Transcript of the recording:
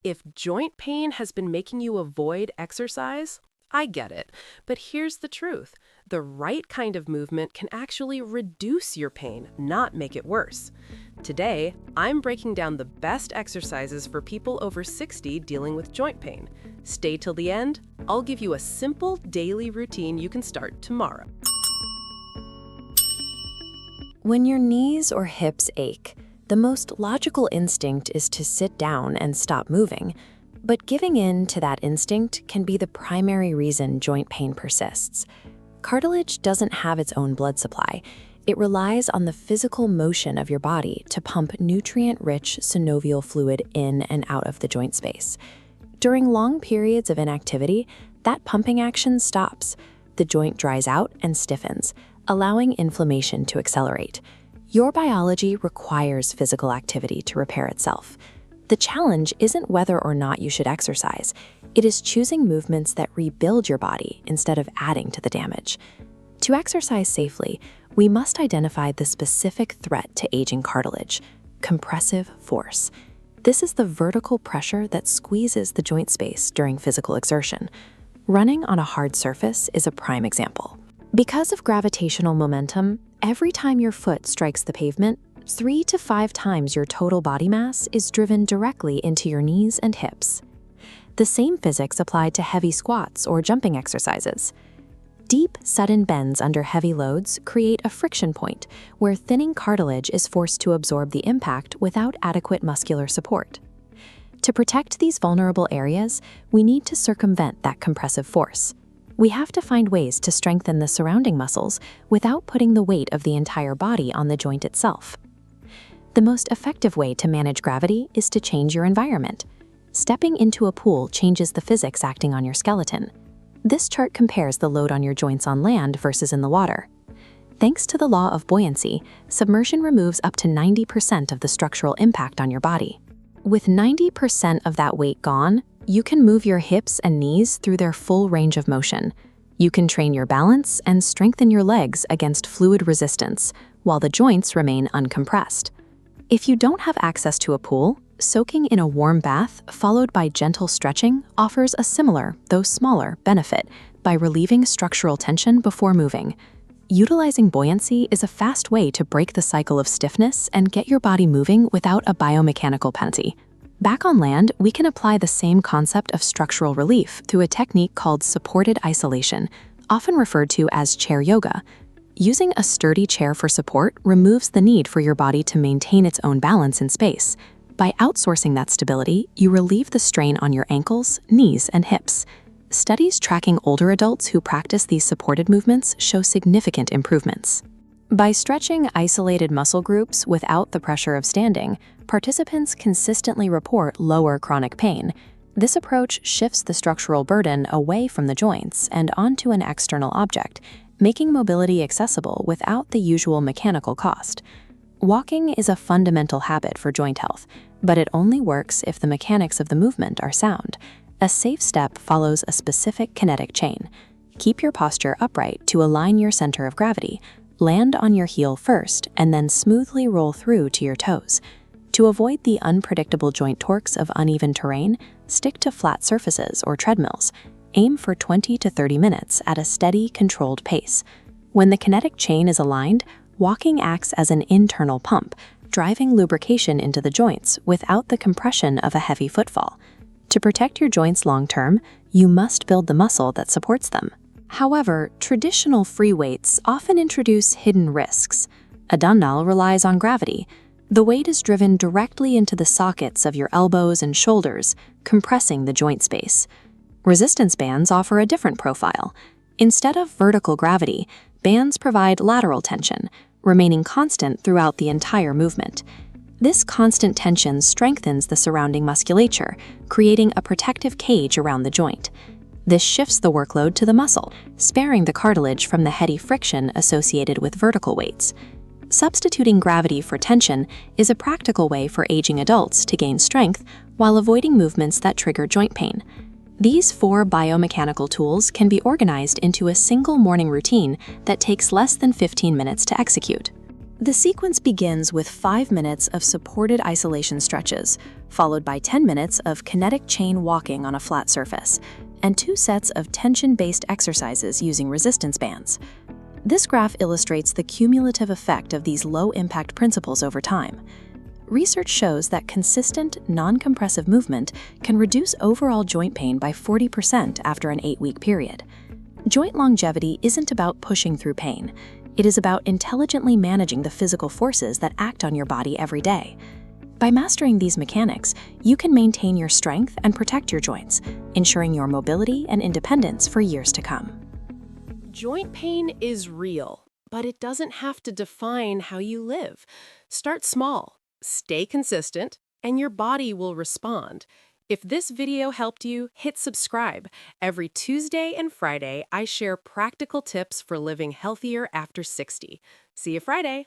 If joint pain has been making you avoid exercise, I get it. But here's the truth. The right kind of movement can actually reduce your pain, not make it worse. Today, I'm breaking down the best exercises for people over 60 dealing with joint pain. Stay till the end. I'll give you a simple daily routine you can start tomorrow. When your knees or hips ache, the most logical instinct is to sit down and stop moving. But giving in to that instinct can be the primary reason joint pain persists. Cartilage doesn't have its own blood supply. It relies on the physical motion of your body to pump nutrient-rich synovial fluid in and out of the joint space. During long periods of inactivity, that pumping action stops. The joint dries out and stiffens, allowing inflammation to accelerate. Your biology requires physical activity to repair itself. The challenge isn't whether or not you should exercise. It is choosing movements that rebuild your body instead of adding to the damage. To exercise safely, we must identify the specific threat to aging cartilage: compressive force. This is the vertical pressure that squeezes the joint space during physical exertion. Running on a hard surface is a prime example. Because of gravitational momentum, every time your foot strikes the pavement, 3 to 5 times your total body mass is driven directly into your knees and hips. The same physics apply to heavy squats or jumping exercises. Deep, sudden bends under heavy loads create a friction point where thinning cartilage is forced to absorb the impact without adequate muscular support. To protect these vulnerable areas, we need to circumvent that compressive force. We have to find ways to strengthen the surrounding muscles without putting the weight of the entire body on the joint itself. The most effective way to manage gravity is to change your environment. Stepping into a pool changes the physics acting on your skeleton. This chart compares the load on your joints on land versus in the water. Thanks to the law of buoyancy, submersion removes up to 90% of the structural impact on your body. With 90% of that weight gone, you can move your hips and knees through their full range of motion. You can train your balance and strengthen your legs against fluid resistance, while the joints remain uncompressed. If you don't have access to a pool, soaking in a warm bath followed by gentle stretching offers a similar, though smaller, benefit by relieving structural tension before moving. Utilizing buoyancy is a fast way to break the cycle of stiffness and get your body moving without a biomechanical penalty. Back on land, we can apply the same concept of structural relief through a technique called supported isolation, often referred to as chair yoga. Using a sturdy chair for support removes the need for your body to maintain its own balance in space. By outsourcing that stability, you relieve the strain on your ankles, knees, and hips. Studies tracking older adults who practice these supported movements show significant improvements. By stretching isolated muscle groups without the pressure of standing, participants consistently report lower chronic pain. This approach shifts the structural burden away from the joints and onto an external object, making mobility accessible without the usual mechanical cost. Walking is a fundamental habit for joint health, but it only works if the mechanics of the movement are sound. A safe step follows a specific kinetic chain. Keep your posture upright to align your center of gravity. Land on your heel first, and then smoothly roll through to your toes. To avoid the unpredictable joint torques of uneven terrain, stick to flat surfaces or treadmills. Aim for 20 to 30 minutes at a steady, controlled pace. When the kinetic chain is aligned, walking acts as an internal pump, driving lubrication into the joints without the compression of a heavy footfall. To protect your joints long-term, you must build the muscle that supports them. However, traditional free weights often introduce hidden risks. A dumbbell relies on gravity. The weight is driven directly into the sockets of your elbows and shoulders, compressing the joint space. Resistance bands offer a different profile. Instead of vertical gravity, bands provide lateral tension, remaining constant throughout the entire movement. This constant tension strengthens the surrounding musculature, creating a protective cage around the joint. This shifts the workload to the muscle, sparing the cartilage from the heady friction associated with vertical weights. Substituting gravity for tension is a practical way for aging adults to gain strength while avoiding movements that trigger joint pain. These 4 biomechanical tools can be organized into a single morning routine that takes less than 15 minutes to execute. The sequence begins with 5 minutes of supported isolation stretches, followed by 10 minutes of kinetic chain walking on a flat surface, and 2 sets of tension-based exercises using resistance bands. This graph illustrates the cumulative effect of these low-impact principles over time. Research shows that consistent, non-compressive movement can reduce overall joint pain by 40% after an 8-week period. Joint longevity isn't about pushing through pain. It is about intelligently managing the physical forces that act on your body every day. By mastering these mechanics, you can maintain your strength and protect your joints, ensuring your mobility and independence for years to come. Joint pain is real, but it doesn't have to define how you live. Start small, stay consistent, and your body will respond. If this video helped you, hit subscribe. Every Tuesday and Friday, I share practical tips for living healthier after 60. See you Friday.